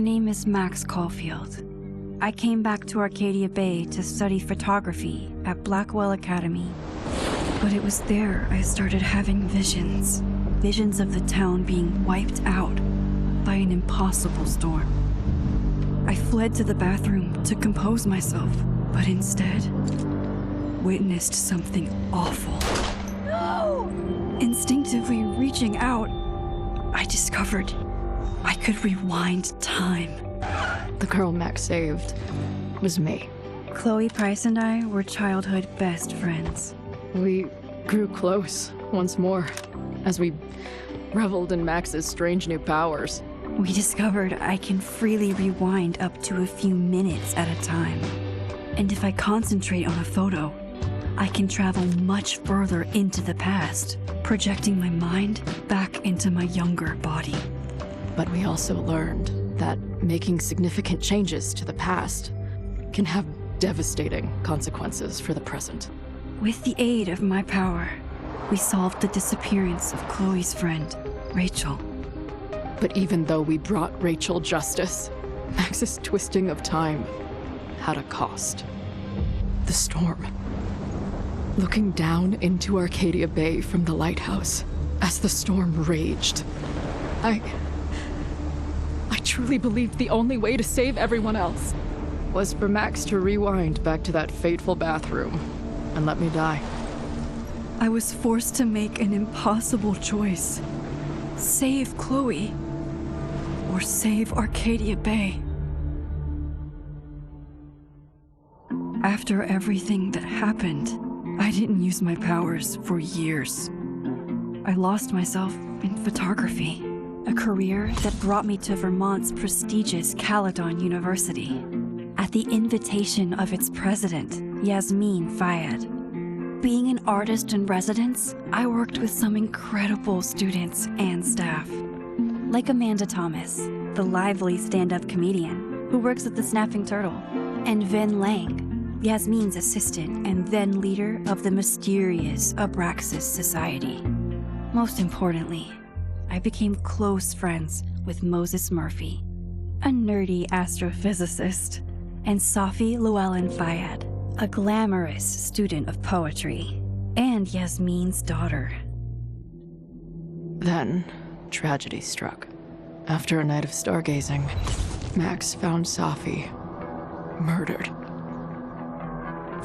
name is Max Caulfield. I came back to Arcadia Bay to study photography at Blackwell Academy. But it was there I started having visions. Visions of the town being wiped out by an impossible storm. I fled to the bathroom to compose myself, but instead witnessed something awful. No! Instinctively reaching out, I discovered I could rewind time. The girl Max saved was me. Chloe Price and I were childhood best friends. We grew close once more as we reveled in Max's strange new powers. We discovered I can freely rewind up to a few minutes at a time. And if I concentrate on a photo, I can travel much further into the past, projecting my mind back into my younger body. But we also learned that making significant changes to the past can have devastating consequences for the present. With the aid of my power, we solved the disappearance of Chloe's friend, Rachel. But even though we brought Rachel justice, Max's twisting of time had a cost. The storm. Looking down into Arcadia Bay from the lighthouse as the storm raged, I truly believed the only way to save everyone else was for Max to rewind back to that fateful bathroom and let me die. I was forced to make an impossible choice. Save Chloe, or save Arcadia Bay. After everything that happened, I didn't use my powers for years. I lost myself in photography, a career that brought me to Vermont's prestigious Caledon University, at the invitation of its president, Yasmin Fayed. Being an artist in residence, I worked with some incredible students and staff, like Amanda Thomas, the lively stand-up comedian who works at the Snapping Turtle, and Vin Lang, Yasmin's assistant and then leader of the mysterious Abraxas Society. Most importantly, I became close friends with Moses Murphy, a nerdy astrophysicist, and Safi Llewellyn Fayed, a glamorous student of poetry, and Yasmin's daughter. Then, tragedy struck. After a night of stargazing, Max found Safi murdered.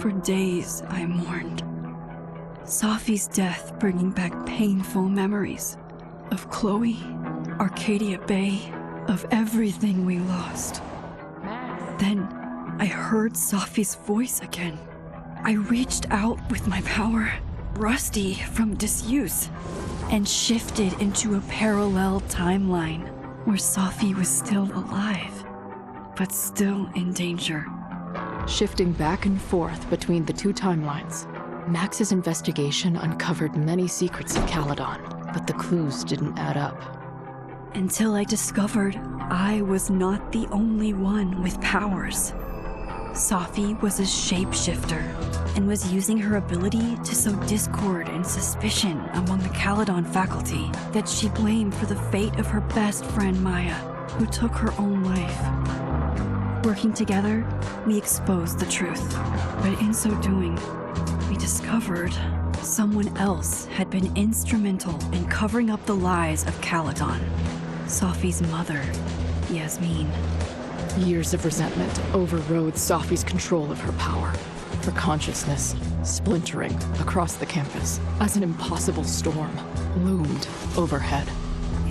For days, I mourned. Safi's death bringing back painful memories of Chloe, Arcadia Bay, of everything we lost. Then, I heard Safi's voice again. I reached out with my power, rusty from disuse, and shifted into a parallel timeline where Safi was still alive, but still in danger. Shifting back and forth between the two timelines, Max's investigation uncovered many secrets of Caledon, but the clues didn't add up. Until I discovered I was not the only one with powers. Safi was a shapeshifter and was using her ability to sow discord and suspicion among the Caledon faculty that she blamed for the fate of her best friend Maya, who took her own life. Working together, we exposed the truth, but in so doing, we discovered someone else had been instrumental in covering up the lies of Caledon. Safi's mother, Yasmin. Years of resentment overrode Safi's control of her power, her consciousness splintering across the campus as an impossible storm loomed overhead.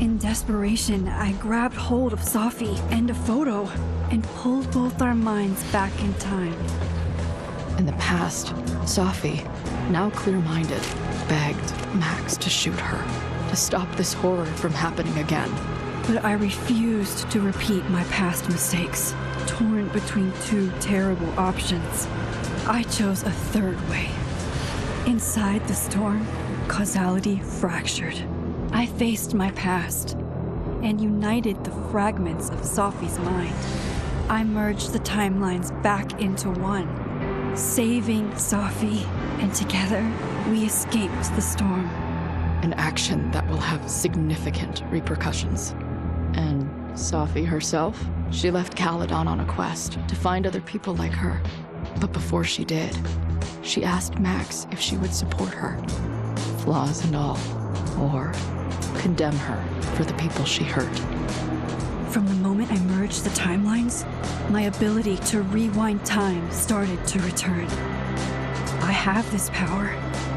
In desperation, I grabbed hold of Safi and a photo and pulled both our minds back in time. In the past, Safi, now clear-minded, begged Max to shoot her, to stop this horror from happening again. But I refused to repeat my past mistakes, torn between two terrible options. I chose a third way. Inside the storm, causality fractured. I faced my past and united the fragments of Safi's mind. I merged the timelines back into one, saving Safi, and together we escaped the storm. An action that will have significant repercussions. And Safi herself, she left Caledon on a quest to find other people like her. But before she did, she asked Max if she would support her, flaws and all, or condemn her for the people she hurt. From the moment I merged the timelines, my ability to rewind time started to return. I have this power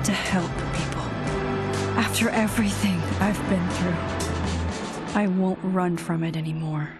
to help people. After everything I've been through, I won't run from it anymore.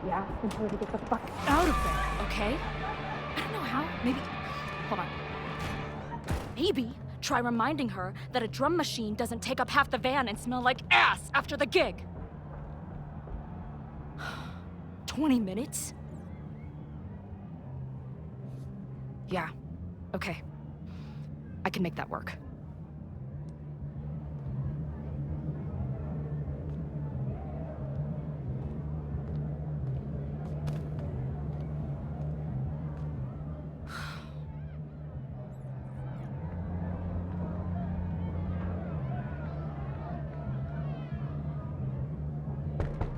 Yeah, and tell her to get the fuck out of there, okay? I don't know how. Maybe. Hold on. Maybe try reminding her that a drum machine doesn't take up half the van and smell like ass after the gig. 20 minutes? Yeah. Okay. I can make that work.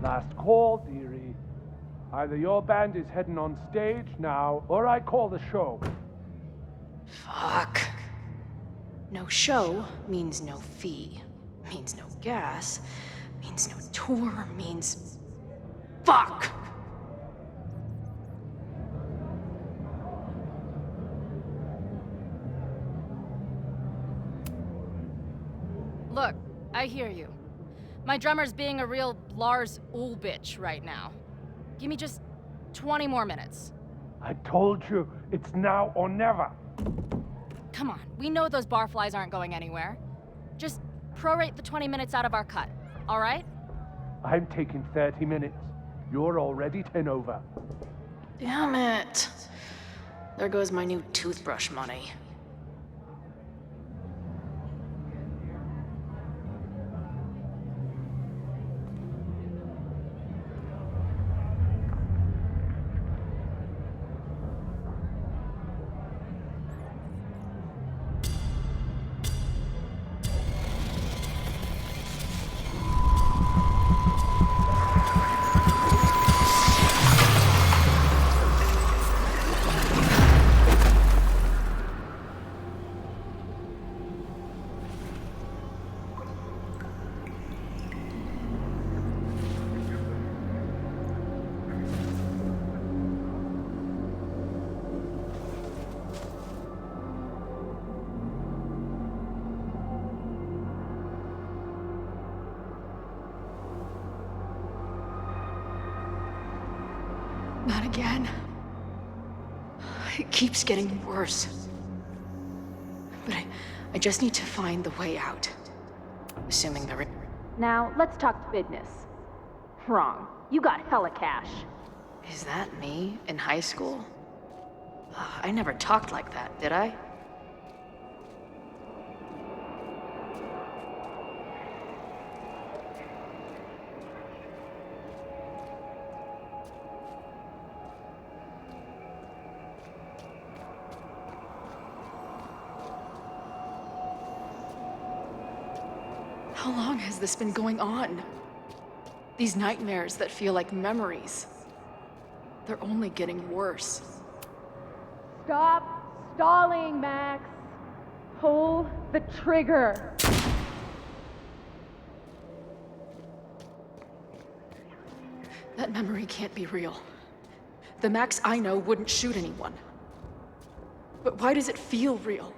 Last call, dearie. Either your band is heading on stage now, or I call the show. Fuck. No show means no fee, means no gas, means no tour, means... Fuck! Look, I hear you. My drummer's being a real Lars Ulrich right now. Give me just 20 more minutes. I told you, it's now or never. Come on, we know those barflies aren't going anywhere. Just prorate the 20 minutes out of our cut, all right? I'm taking 30 minutes. You're already 10 over. Damn it. There goes my new toothbrush money. Not again. It keeps getting worse. But I just need to find the way out. Assuming there is. Now, let's talk business. Wrong. You got hella cash. Is that me in high school? I never talked like that, did I? How long has this been going on? These nightmares that feel like memories. They're only getting worse. Stop stalling, Max. Pull the trigger. That memory can't be real. The Max I know wouldn't shoot anyone. But why does it feel real?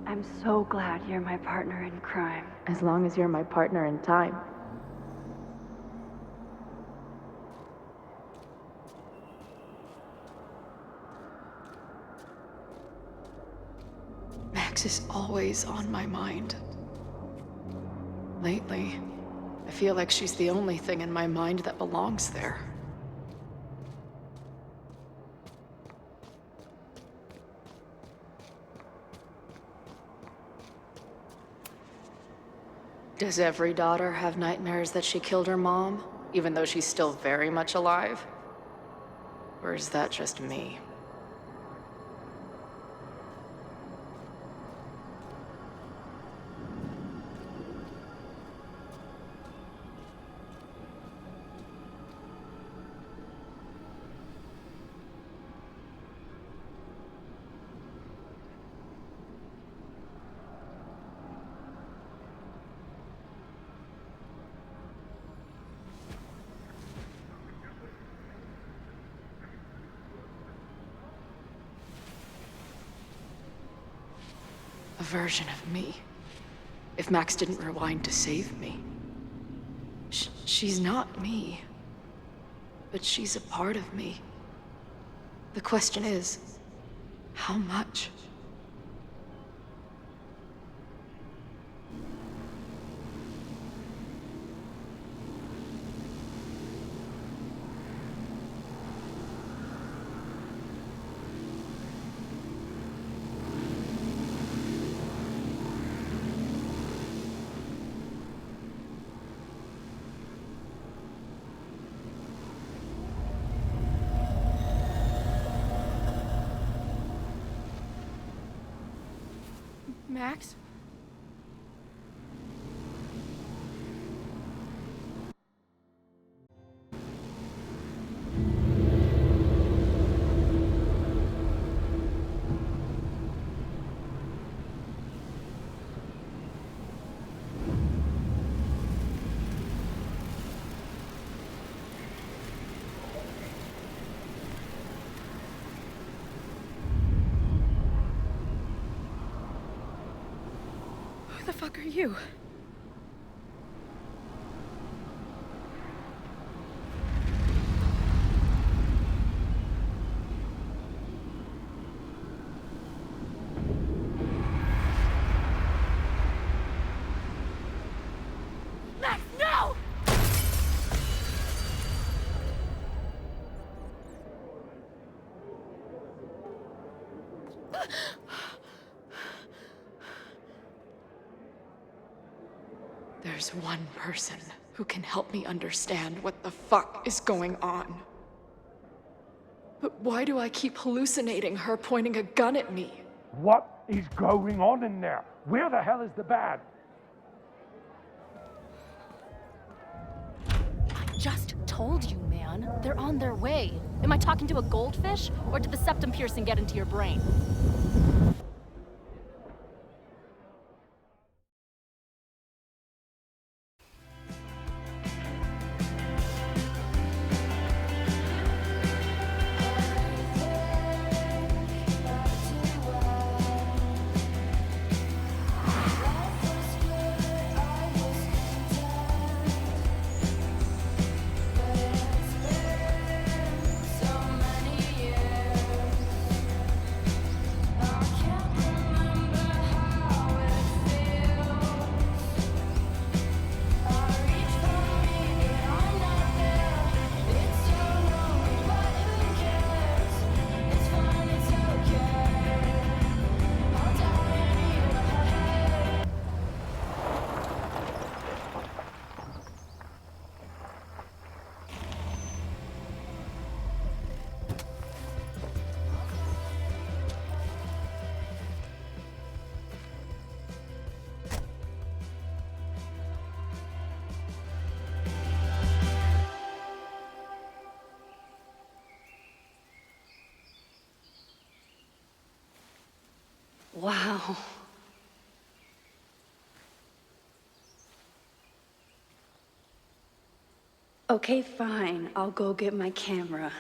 I'm so glad you're my partner in crime. As long as you're my partner in time. Max is always on my mind. Lately, I feel like she's the only thing in my mind that belongs there. Does every daughter have nightmares that she killed her mom, even though she's still very much alive? Or is that just me? A version of me. If Max didn't rewind to save me. She's not me. But she's a part of me. The question is, how much? Max? Who the fuck are you? Max, no! There's one person who can help me understand what the fuck is going on. But why do I keep hallucinating her pointing a gun at me? What is going on in there? Where the hell is the bad? I just told you, man. They're on their way. Am I talking to a goldfish, or did the septum piercing get into your brain? Wow. Okay, fine. I'll go get my camera.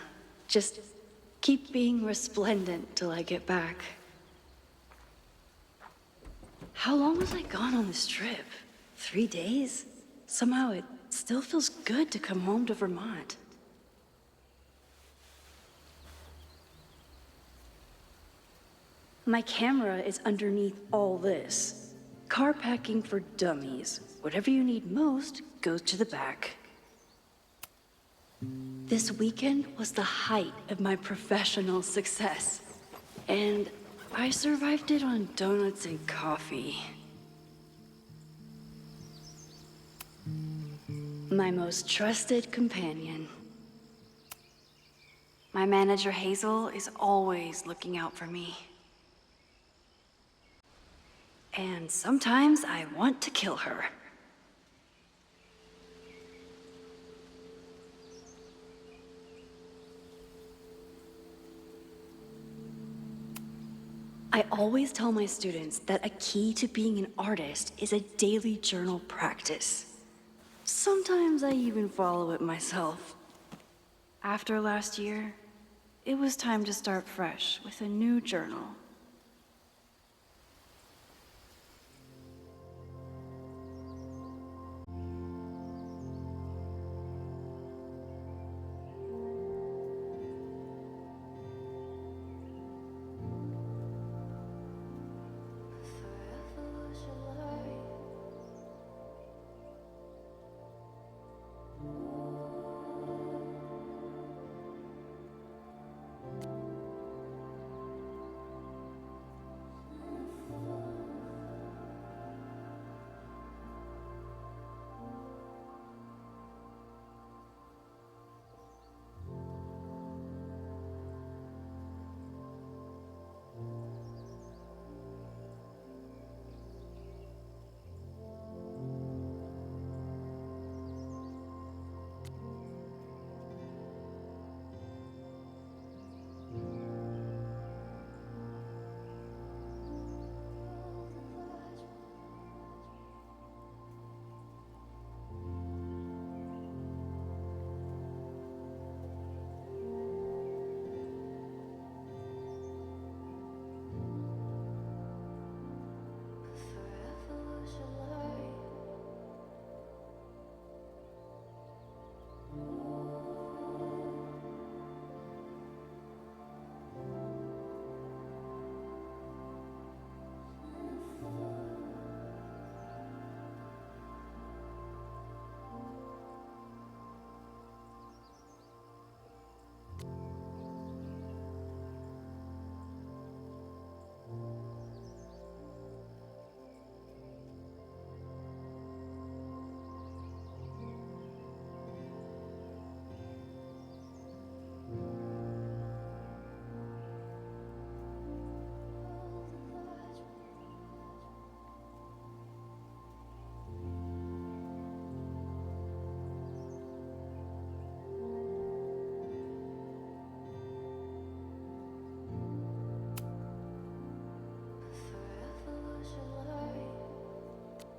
Just keep being resplendent till I get back. How long was I gone on this trip? 3 days? Somehow it still feels good to come home to Vermont. My camera is underneath all this. Car packing for dummies. Whatever you need most goes to the back. This weekend was the height of my professional success. And I survived it on donuts and coffee. My most trusted companion. My manager Hazel is always looking out for me. And sometimes I want to kill her. I always tell my students that a key to being an artist is a daily journal practice. Sometimes I even follow it myself. After last year, it was time to start fresh with a new journal.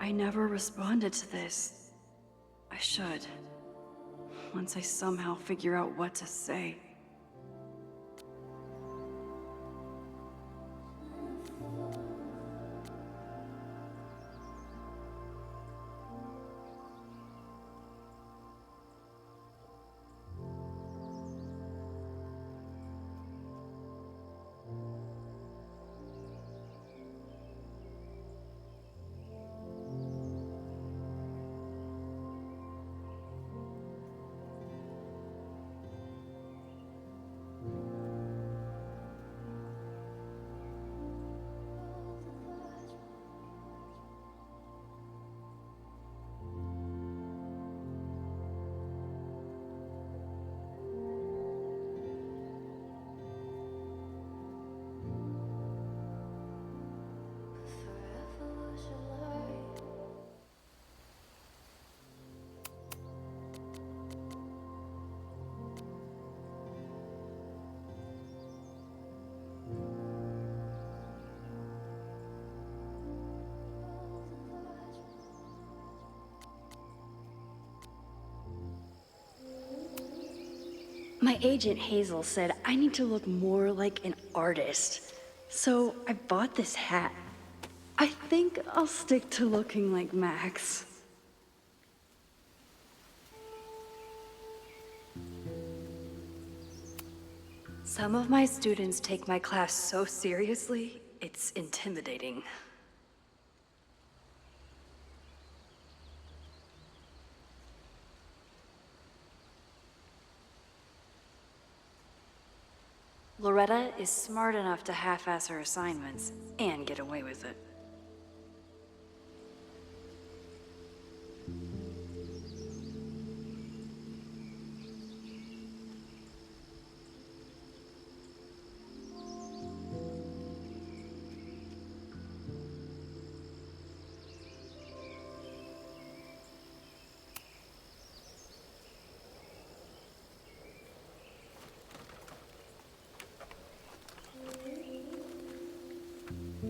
I never responded to this. I should. Once I somehow figure out what to say. My agent Hazel said I need to look more like an artist. So I bought this hat. I think I'll stick to looking like Max. Some of my students take my class so seriously, it's intimidating. Loretta is smart enough to half-ass her assignments and get away with it.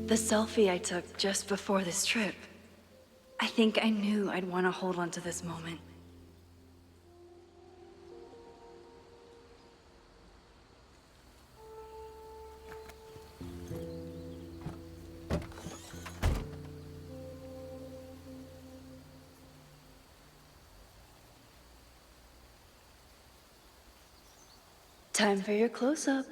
The selfie I took just before this trip. I think I knew I'd want to hold on to this moment. Time for your close-up.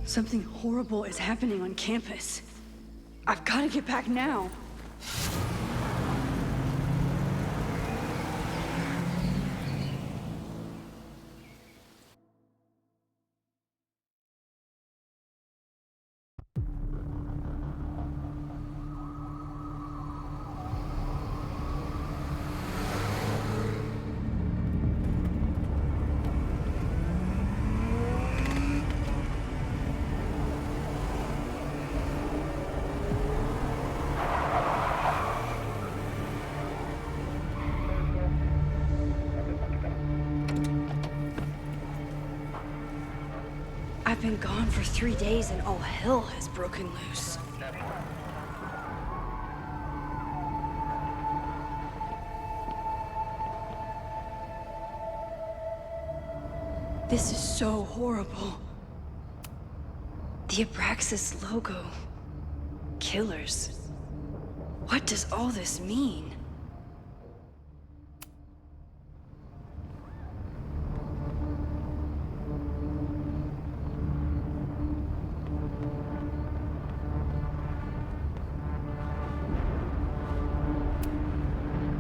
Something horrible is happening on campus. I've got to get back now. I've been gone for 3 days and all hell has broken loose. This is so horrible. The Abraxas logo. Killers. What does all this mean?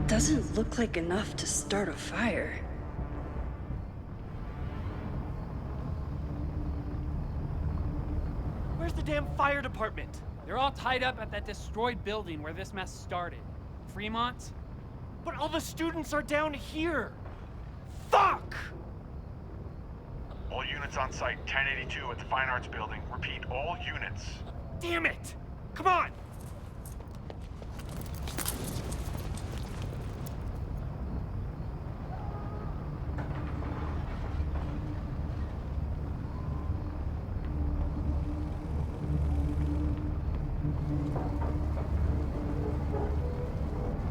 Doesn't look like enough to start a fire. Where's the damn fire department? They're all tied up at that destroyed building where this mess started. Fremont? But all the students are down here! Fuck! All units on site, 1082 at the Fine Arts Building. Repeat, all units. Damn it! Come on!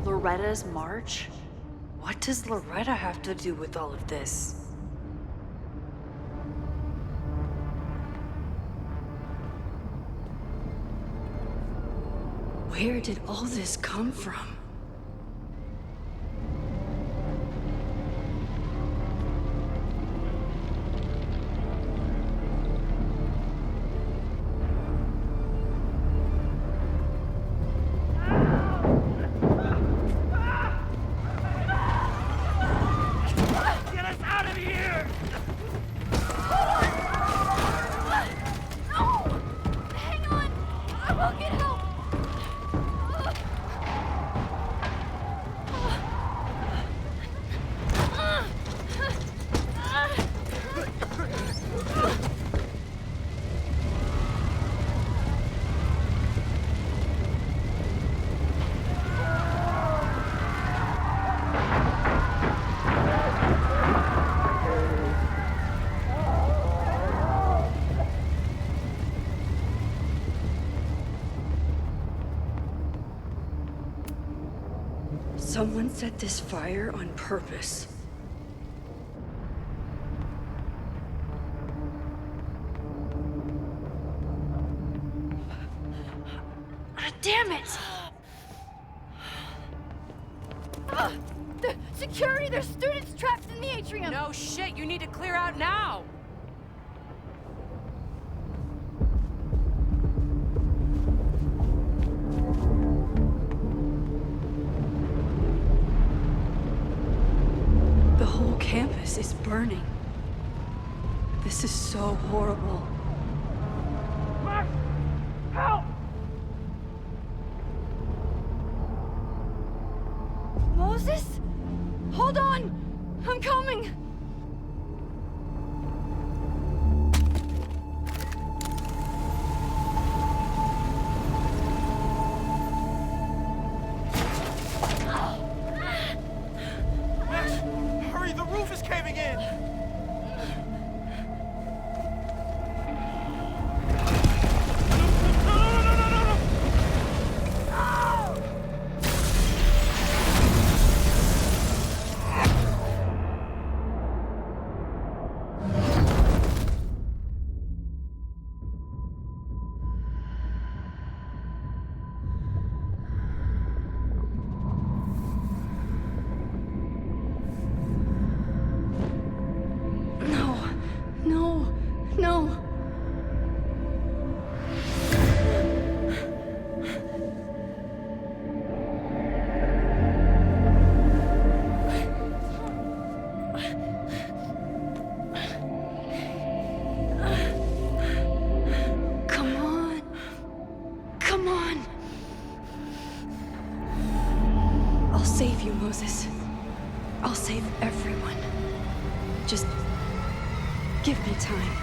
Loretta's march? What does Loretta have to do with all of this? Where did all this come from? Get us out of here! No! Hang on! I will get help! Someone set this fire on purpose. Damn it! The security, there's students trapped in the atrium! No shit, you need to clear out now! The whole campus is burning. This is so horrible. Max! Help! Moses? Hold on! I'm coming! Max, hurry, the roof is caving in! No. Come on. Come on. I'll save you, Moses. I'll save everyone. Just give me time.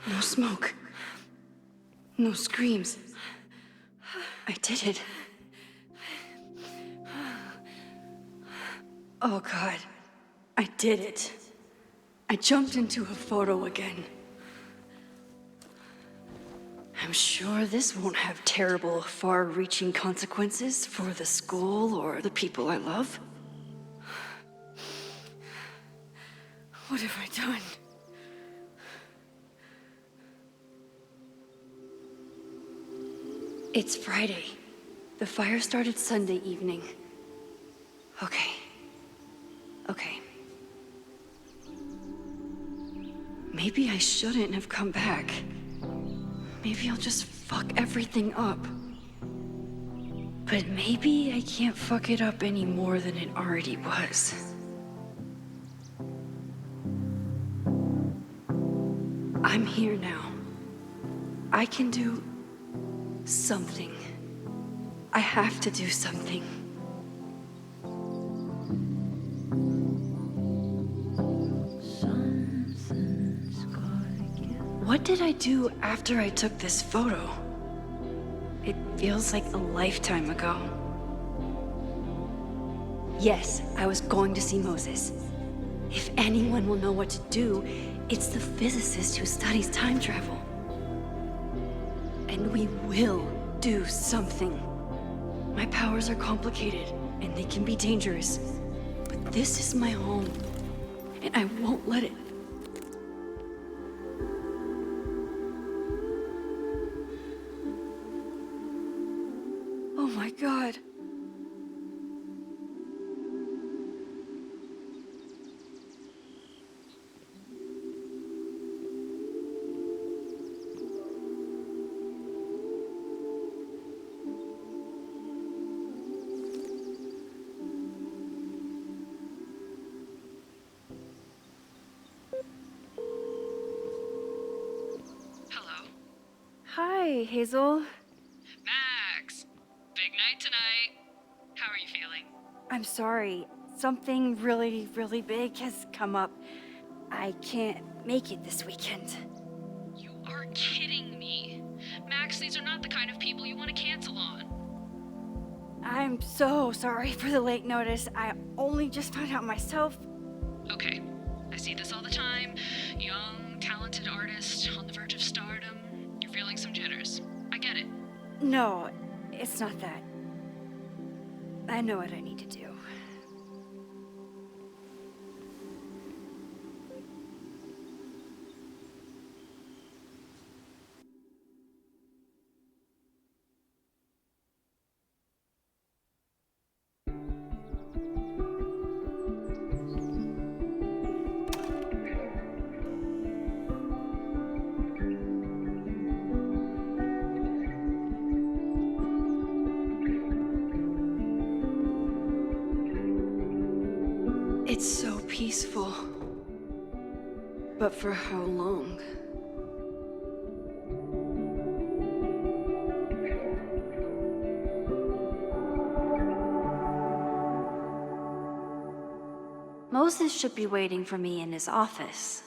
No smoke. No screams. I did it. Oh God, I did it. I jumped into a photo again. I'm sure this won't have terrible, far-reaching consequences for the school or the people I love. What have I done? It's Friday. The fire started Sunday evening. Okay. Maybe I shouldn't have come back. Maybe I'll just fuck everything up. But maybe I can't fuck it up any more than it already was. I'm here now. I can do something. I have to do something. What did I do after I took this photo? It feels like a lifetime ago. Yes, I was going to see Moses. If anyone will know what to do, it's the physicist who studies time travel. And we will do something. My powers are complicated, and they can be dangerous. But this is my home, and I won't let it. Oh my God. Hello? Hi, Hazel. Max! Big night tonight. How are you feeling? I'm sorry. Something really, really big has come up. I can't make it this weekend. You are kidding me. Max, these are not the kind of people you want to cancel on. I'm so sorry for the late notice. I only just found out myself. Okay, I see this all the time. Young, talented artist on the verge of stardom. You're feeling some jitters. I get it. No, it's not that. I know what I need to do. It's so peaceful. But for how long? Moses should be waiting for me in his office.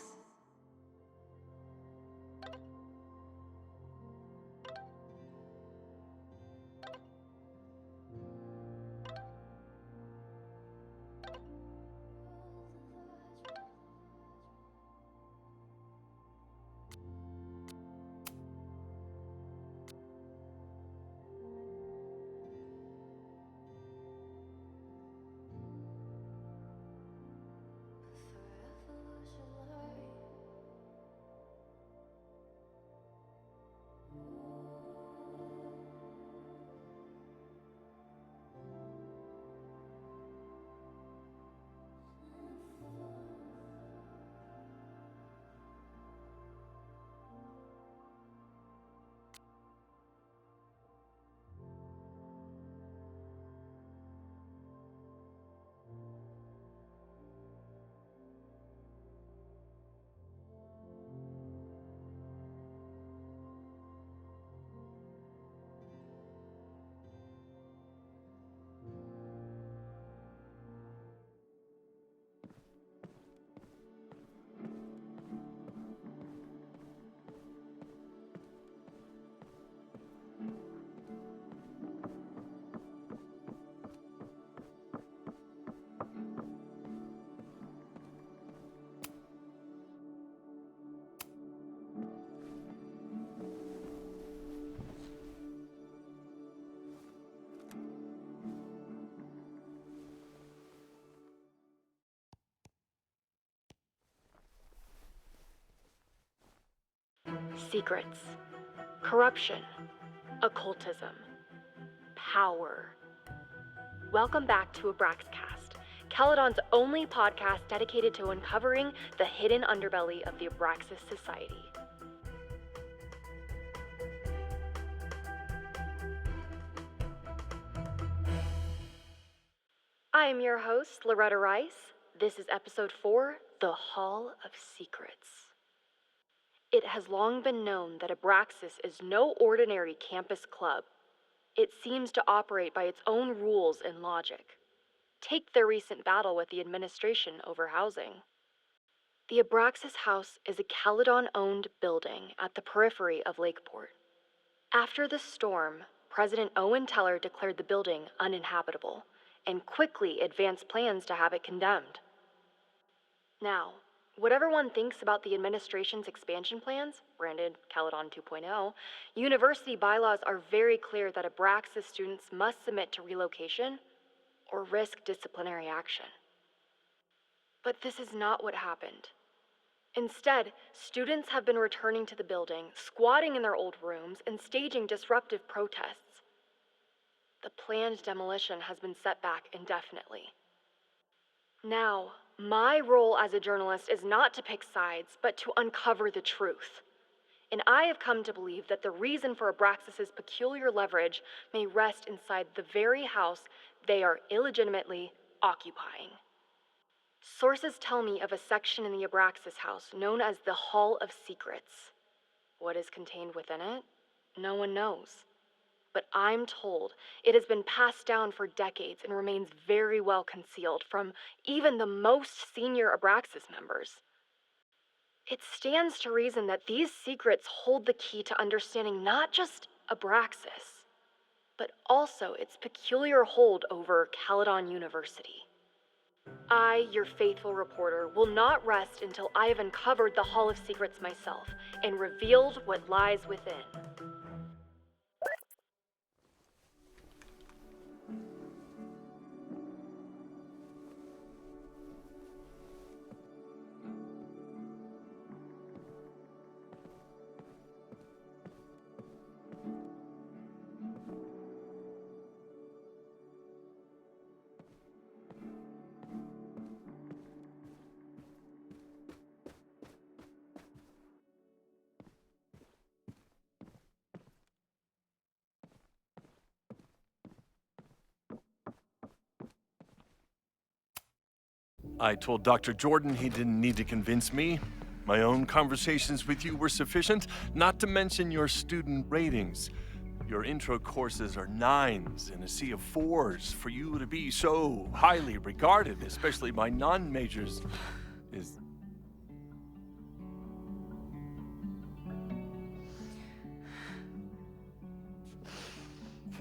Secrets, corruption, occultism, power. Welcome back to Abraxcast, Caledon's only podcast dedicated to uncovering the hidden underbelly of the Abraxas Society. I am your host, Loretta Rice. This is episode 4, The Hall of Secrets. It has long been known that Abraxas is no ordinary campus club. It seems to operate by its own rules and logic. Take their recent battle with the administration over housing. The Abraxas House is a Caledon-owned building at the periphery of Lakeport. After the storm, President Owen Teller declared the building uninhabitable and quickly advanced plans to have it condemned. Now, Whatever one thinks about the administration's expansion plans, branded Caledon 2.0, university bylaws are very clear that Abraxas students must submit to relocation or risk disciplinary action. But this is not what happened. Instead, students have been returning to the building, squatting in their old rooms, and staging disruptive protests. The planned demolition has been set back indefinitely. Now, my role as a journalist is not to pick sides, but to uncover the truth. And I have come to believe that the reason for Abraxas's peculiar leverage may rest inside the very house they are illegitimately occupying. Sources tell me of a section in the Abraxas house known as the Hall of Secrets. What is contained within it? No one knows. But I'm told it has been passed down for decades and remains very well concealed from even the most senior Abraxas members. It stands to reason that these secrets hold the key to understanding not just Abraxas, but also its peculiar hold over Caledon University. I, your faithful reporter, will not rest until I have uncovered the Hall of Secrets myself and revealed what lies within. I told Dr. Jordan he didn't need to convince me. My own conversations with you were sufficient, not to mention your student ratings. Your intro courses are 9s in a sea of 4s. For you to be so highly regarded, especially by non-majors, is...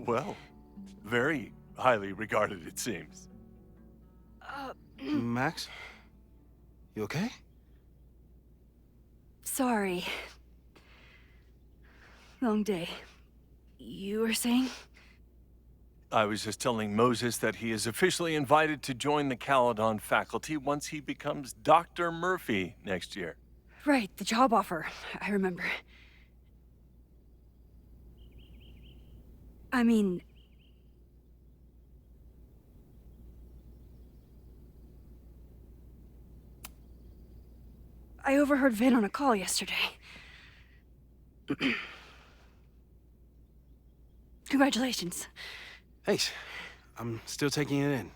well, very highly regarded, it seems. Max? You okay? Sorry. Long day. You were saying? I was just telling Moses that he is officially invited to join the Caledon faculty once he becomes Dr. Murphy next year. Right, the job offer. I remember. I mean... I overheard Vin on a call yesterday. Congratulations. Thanks. I'm still taking it in.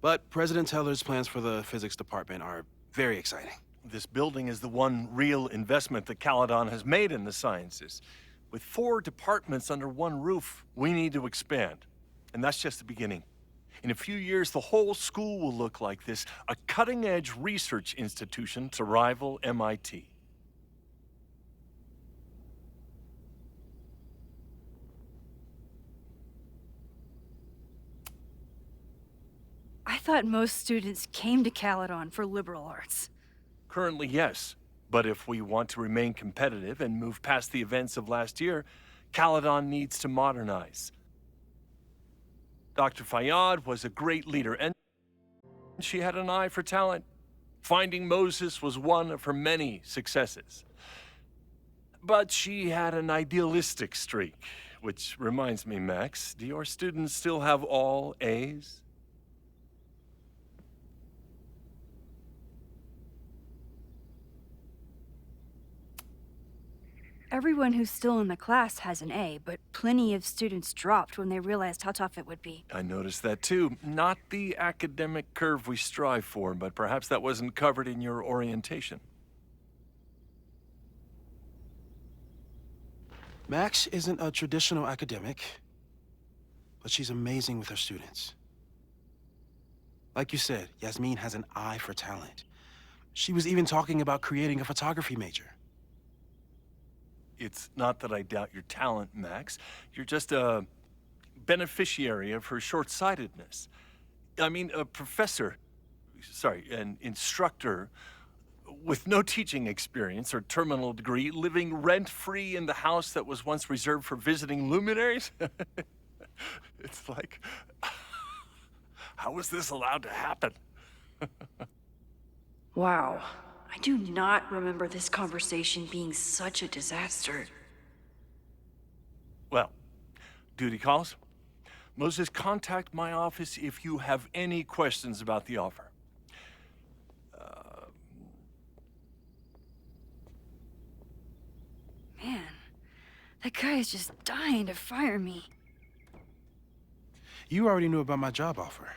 But President Teller's plans for the physics department are very exciting. This building is the one real investment that Caledon has made in the sciences. With 4 departments under one roof, we need to expand. And that's just the beginning. In a few years, the whole school will look like this, a cutting-edge research institution to rival MIT. I thought most students came to Caledon for liberal arts. Currently, yes. But if we want to remain competitive and move past the events of last year, Caledon needs to modernize. Dr. Fayyad was a great leader, and she had an eye for talent. Finding Moses was one of her many successes. But she had an idealistic streak, which reminds me, Max, do your students still have all A's? Everyone who's still in the class has an A, but plenty of students dropped when they realized how tough it would be. I noticed that too. Not the academic curve we strive for, but perhaps that wasn't covered in your orientation. Max isn't a traditional academic, but she's amazing with her students. Like you said, Yasmin has an eye for talent. She was even talking about creating a photography major. It's not that I doubt your talent, Max. You're just a beneficiary of her short-sightedness. I mean, an instructor with no teaching experience or terminal degree, living rent-free in the house that was once reserved for visiting luminaries? It's like, how was this allowed to happen? Wow. I do not remember this conversation being such a disaster. Well, duty calls. Moses, contact my office if you have any questions about the offer. Man, that guy is just dying to fire me. You already knew about my job offer.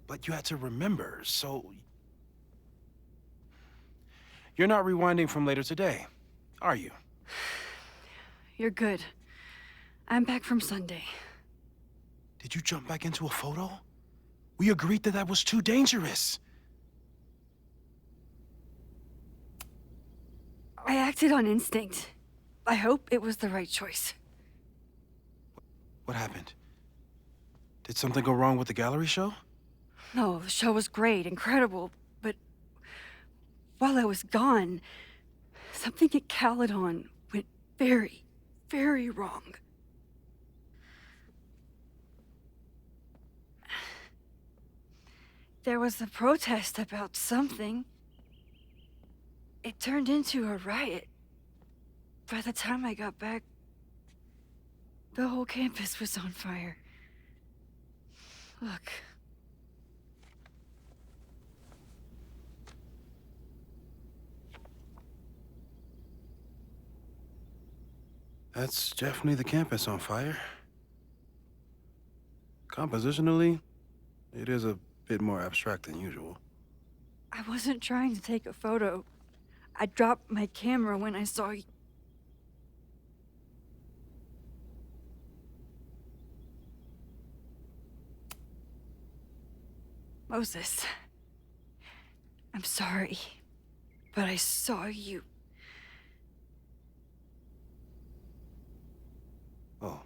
But you had to remember, so... You're not rewinding from later today, are you? You're good. I'm back from Sunday. Did you jump back into a photo? We agreed that was too dangerous. I acted on instinct. I hope it was the right choice. What happened? Did something go wrong with the gallery show? No, the show was great, incredible, but while I was gone, something at Caledon went very, very wrong. There was a protest about something. It turned into a riot. By the time I got back, the whole campus was on fire. Look. That's definitely the campus on fire. Compositionally, it is a bit more abstract than usual. I wasn't trying to take a photo. I dropped my camera when I saw you. Moses, I'm sorry, but I saw you. Oh.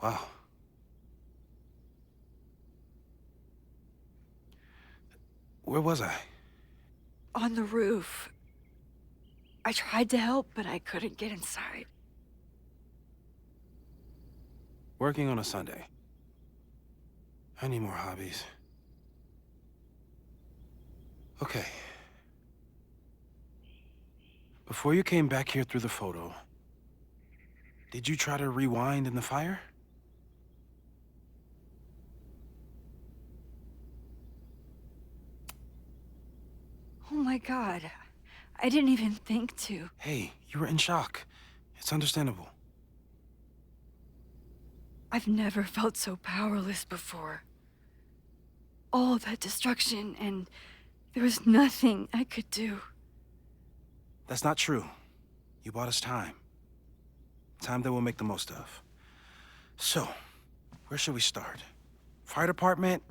Wow. Where was I? On the roof. I tried to help, but I couldn't get inside. Working on a Sunday. I need more hobbies. Okay. Before you came back here through the photo, did you try to rewind in the fire? Oh my God. I didn't even think to. Hey, you were in shock. It's understandable. I've never felt so powerless before. All that destruction, and there was nothing I could do. That's not true. You bought us time. Time that we'll make the most of. So, where should we start? Fire department?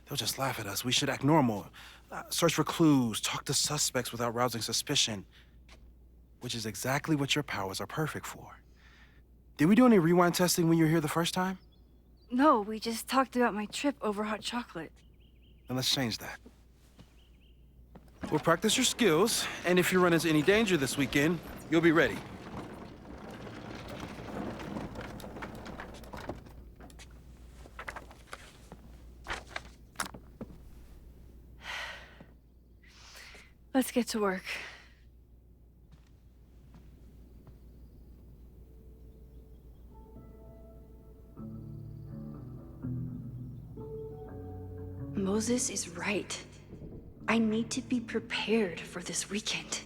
They'll just laugh at us. We should act normal. Search for clues, talk to suspects without rousing suspicion. Which is exactly what your powers are perfect for. Did we do any rewind testing when you were here the first time? No, we just talked about my trip over hot chocolate. Then let's change that. We'll practice your skills, and if you run into any danger this weekend, you'll be ready. Let's get to work. Moses is right. I need to be prepared for this weekend.